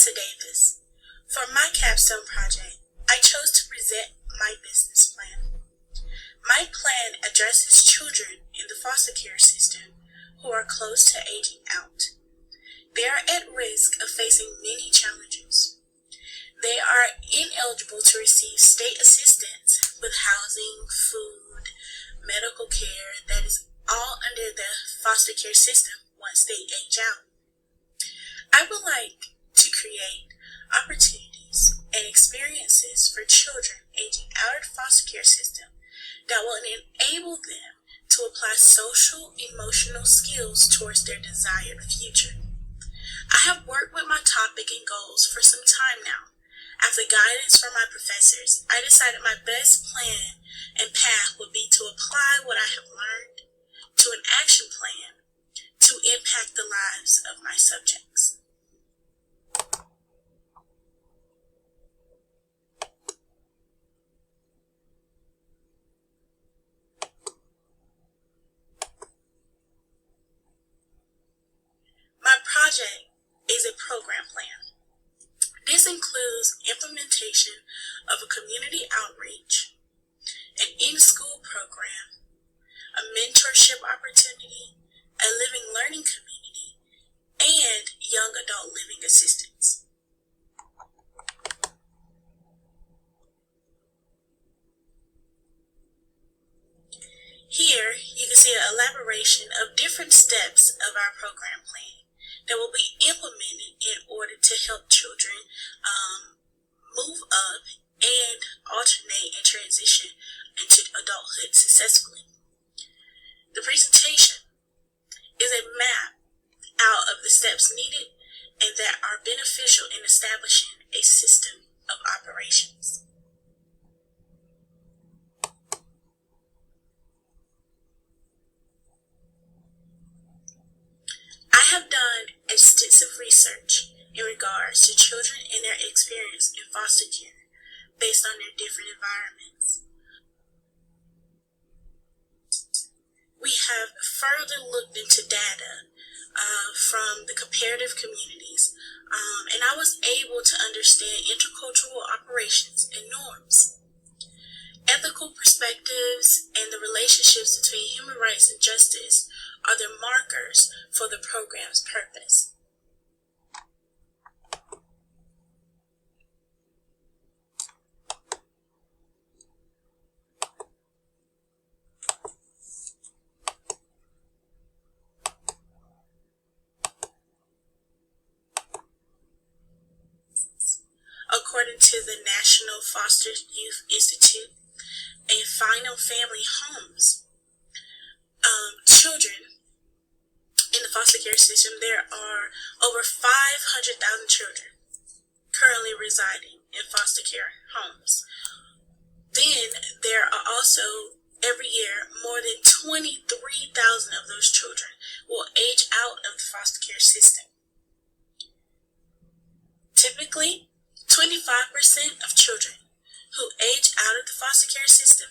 Lisa Davis. For my capstone project, I chose to present my business plan. My plan addresses children in the foster care system who are close to aging out. They are at risk of facing many challenges. They are ineligible to receive state assistance with housing, food, medical care that is all under the foster care system once they age out. I would like to create opportunities and experiences for children aging out of the foster care system that will enable them to apply social, emotional skills towards their desired future. I have worked with my topic and goals for some time now. After guidance from my professors, I decided my best plan and path would be to apply what I have learned to an action plan to impact the lives of my subjects. My project is a program plan. This includes implementation of a community outreach, an in-school program, a mentorship opportunity, a living learning community, and young adult living assistance. Here, you can see an elaboration of different steps of our program plan that will be implemented in order to help children move up and alternate and transition into adulthood successfully. The presentation is a map out of the steps needed and that are beneficial in establishing a system of operations. I have done extensive research in regards to children and their experience in foster care based on their different environments. We have further looked into data from the comparative communities, and I was able to understand intercultural operations and norms. Ethical perspectives and the relationships between human rights and justice are the markers for the program's purpose. According to the National Foster Youth Institute and Final Family Homes, children in the foster care system, there are over 500,000 children currently residing in foster care homes. Then there are also every year more than 23,000 of those children will age out of the foster care system. Typically, 25% of children who age out of the foster care system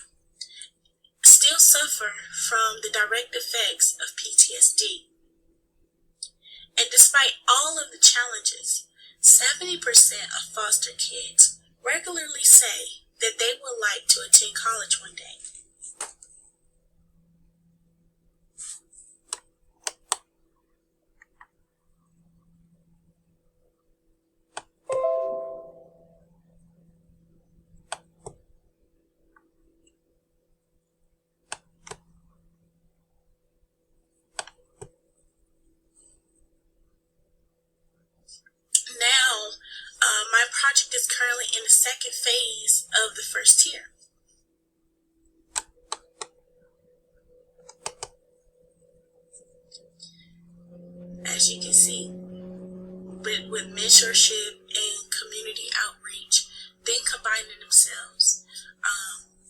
still suffer from the direct effects of PTSD. And despite all of the challenges, 70% of foster kids regularly say that they would like to attend college one day. My project is currently in the second phase of the first tier. As you can see, with mentorship and community outreach, then combining themselves,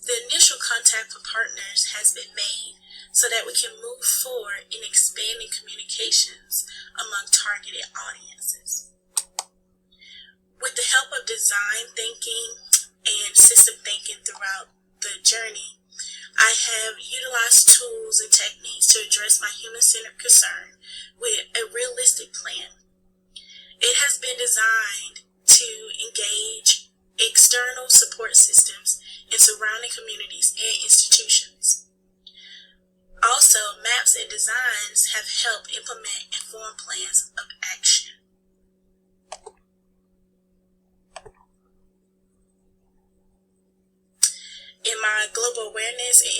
the initial contact with partners has been made so that we can move forward in expanding communications among targeted audiences. With the help of design thinking and system thinking throughout the journey, I have utilized tools and techniques to address my human-centered concern with a realistic plan. It has been designed to engage external support systems in surrounding communities and institutions. Also, maps and designs have helped implement informed plans of action. In my global awareness and